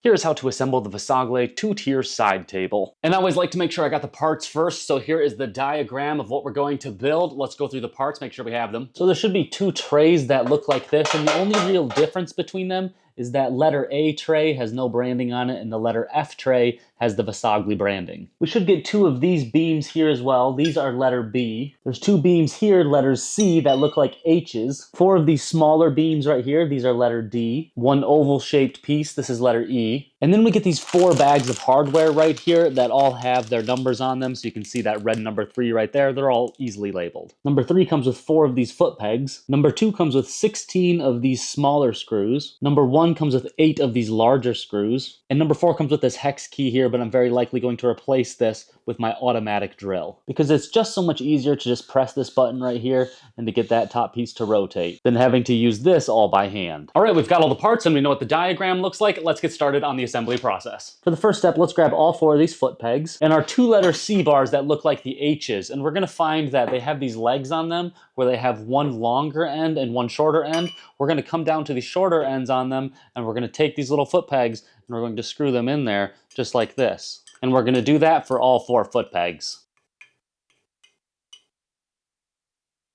Here's how to assemble the VASAGLE 2-tier side table. And I always like to make sure I got the parts first, so here is the diagram of what we're going to build. Let's go through the parts, make sure we have them. So there should be 2 trays that look like this, and the only real difference between them is that letter A tray has no branding on it, and the letter F tray has the VASAGLE branding. We should get 2 of these beams here as well. These are letter B. There's 2 beams here, letters C, that look like H's. 4 of these smaller beams right here, these are letter D. 1 oval-shaped piece, this is letter E. And then we get these 4 bags of hardware right here that all have their numbers on them, so you can see that red number 3 right there. They're all easily labeled. Number 3 comes with 4 of these foot pegs. Number 2 comes with 16 of these smaller screws. Number 1 comes with 8 of these larger screws. And number 4 comes with this hex key here, but I'm very likely going to replace this with my automatic drill, because it's just so much easier to just press this button right here and to get that top piece to rotate than having to use this all by hand. All right, we've got all the parts and we know what the diagram looks like. Let's get started on the assembly process. For the first step, let's grab all 4 of these foot pegs and our 2-letter C bars that look like the H's, and we're gonna find that they have these legs on them where they have 1 longer end and 1 shorter end. We're gonna come down to the shorter ends on them, and we're gonna take these little foot pegs and we're going to screw them in there just like this. And we're going to do that for all 4 foot pegs.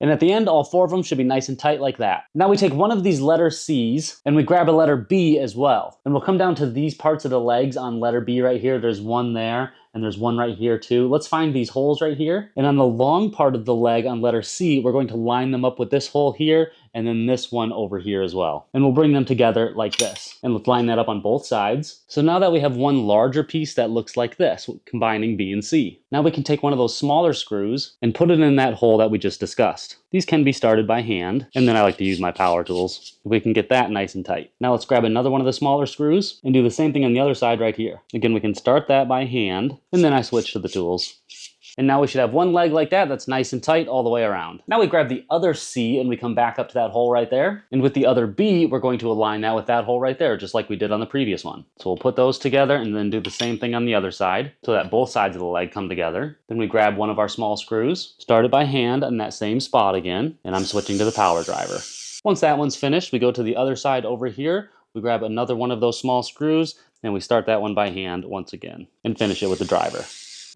And at the end, all 4 of them should be nice and tight like that. Now we take one of these letter C's and we grab a letter B as well. And we'll come down to these parts of the legs on letter B right here. There's 1 there. And there's 1 right here too. Let's find these holes right here. And on the long part of the leg on letter C, we're going to line them up with this hole here and then this one over here as well. And we'll bring them together like this. And let's line that up on both sides. So now that we have 1 larger piece that looks like this, combining B and C. Now we can take one of those smaller screws and put it in that hole that we just discussed. These can be started by hand, and then I like to use my power tools. We can get that nice and tight. Now let's grab another one of the smaller screws and do the same thing on the other side right here. Again, we can start that by hand, and then I switch to the tools. And now we should have 1 leg like that that's nice and tight all the way around. Now we grab the other C and we come back up to that hole right there. And with the other B, we're going to align that with that hole right there, just like we did on the previous one. So we'll put those together and then do the same thing on the other side so that both sides of the leg come together. Then we grab one of our small screws, start it by hand on that same spot again, and I'm switching to the power driver. Once that one's finished, we go to the other side over here. We grab another one of those small screws and we start that one by hand once again and finish it with the driver.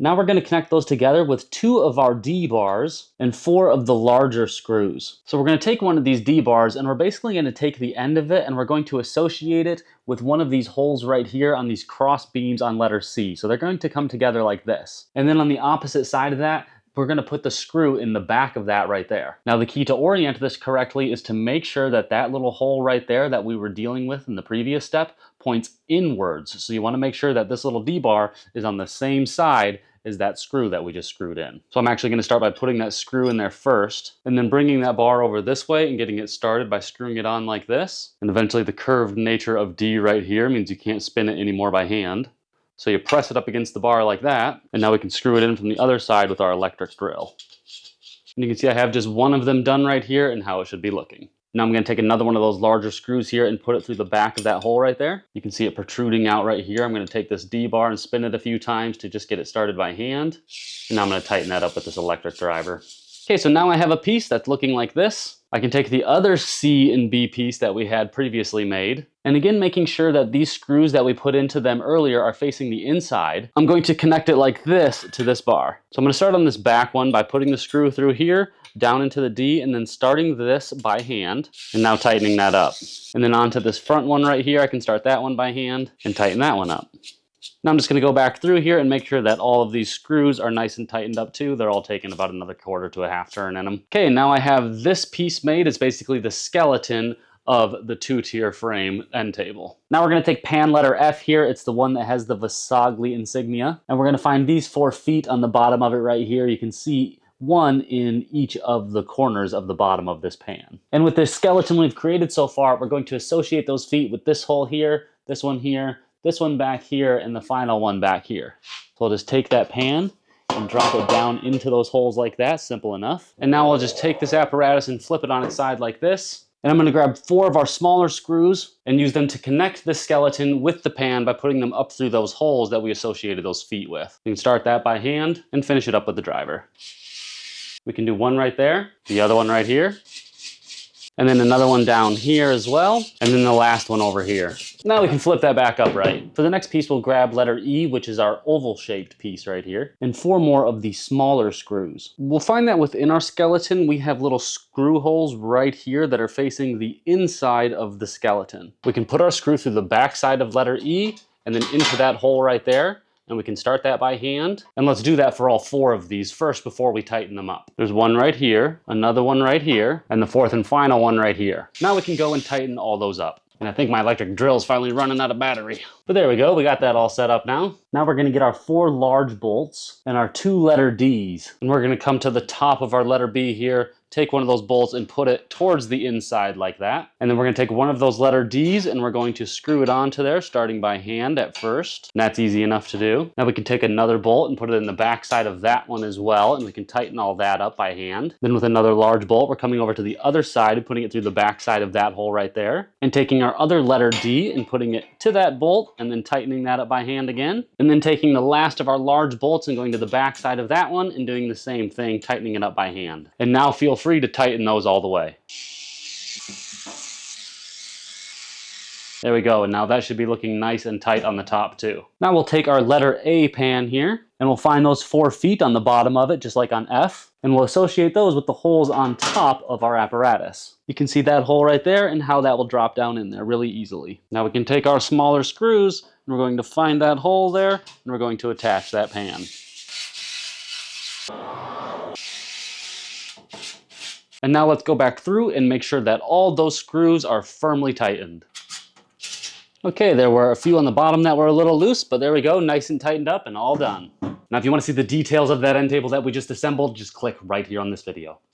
Now we're going to connect those together with 2 of our D bars and 4 of the larger screws. So we're going to take one of these D bars and we're basically going to take the end of it and we're going to associate it with one of these holes right here on these cross beams on letter C. So they're going to come together like this. And then on the opposite side of that, we're going to put the screw in the back of that right there. Now the key to orient this correctly is to make sure that that little hole right there that we were dealing with in the previous step points inwards. So you want to make sure that this little D bar is on the same side as that screw that we just screwed in. So I'm actually going to start by putting that screw in there first, and then bringing that bar over this way and getting it started by screwing it on like this. And eventually the curved nature of D right here means you can't spin it anymore by hand. So you press it up against the bar like that, and now we can screw it in from the other side with our electric drill. And you can see I have just 1 of them done right here and how it should be looking. Now I'm going to take another one of those larger screws here and put it through the back of that hole right there. You can see it protruding out right here. I'm going to take this D bar and spin it a few times to just get it started by hand. And now I'm going to tighten that up with this electric driver. Okay, so now I have a piece that's looking like this. I can take the other C and B piece that we had previously made, and again making sure that these screws that we put into them earlier are facing the inside. I'm going to connect it like this to this bar. So I'm going to start on this back one by putting the screw through here, down into the D, and then starting this by hand, and now tightening that up. And then onto this front one right here, I can start that one by hand and tighten that one up. Now I'm just going to go back through here and make sure that all of these screws are nice and tightened up too. They're all taking about another 1/4 to a 1/2 turn in them. Okay, now I have this piece made. It's basically the skeleton of the 2-tier frame end table. Now we're going to take pan letter F here. It's the one that has the VASAGLE insignia. And we're going to find these 4 feet on the bottom of it right here. You can see 1 in each of the corners of the bottom of this pan. And with this skeleton we've created so far, we're going to associate those feet with this hole here, this one here, this one back here, and the final one back here. So I'll just take that pan and drop it down into those holes like that, simple enough. And now I'll just take this apparatus and flip it on its side like this. And I'm going to grab 4 of our smaller screws and use them to connect the skeleton with the pan by putting them up through those holes that we associated those feet with. You can start that by hand and finish it up with the driver. We can do one right there, the other one right here, and then another one down here as well, and then the last one over here. Now we can flip that back upright. For the next piece, we'll grab letter E, which is our oval-shaped piece right here, and 4 more of the smaller screws. We'll find that within our skeleton, we have little screw holes right here that are facing the inside of the skeleton. We can put our screw through the back side of letter E, and then into that hole right there, and we can start that by hand. And let's do that for all 4 of these first before we tighten them up. There's one right here, another one right here, and the 4th and final one right here. Now we can go and tighten all those up. And I think my electric drill's finally running out of battery. But there we go, we got that all set up now. Now we're gonna get our 4 large bolts and our 2 letter Ds. And we're gonna come to the top of our letter B here, take one of those bolts and put it towards the inside like that. And then we're gonna take one of those letter Ds and we're going to screw it onto there, starting by hand at first. And that's easy enough to do. Now we can take another bolt and put it in the back side of that one as well, and we can tighten all that up by hand. Then with another large bolt, we're coming over to the other side and putting it through the back side of that hole right there. And taking our other letter D and putting it to that bolt and then tightening that up by hand again. And then taking the last of our large bolts and going to the back side of that one and doing the same thing, tightening it up by hand. And now feel free to tighten those all the way. There we go, and now that should be looking nice and tight on the top too. Now we'll take our letter A pan here, and we'll find those 4 feet on the bottom of it, just like on F, and we'll associate those with the holes on top of our apparatus. You can see that hole right there and how that will drop down in there really easily. Now we can take our smaller screws, and we're going to find that hole there, and we're going to attach that pan. And now let's go back through and make sure that all those screws are firmly tightened. Okay, there were a few on the bottom that were a little loose, but there we go, nice and tightened up and all done. Now if you want to see the details of that end table that we just assembled, just click right here on this video.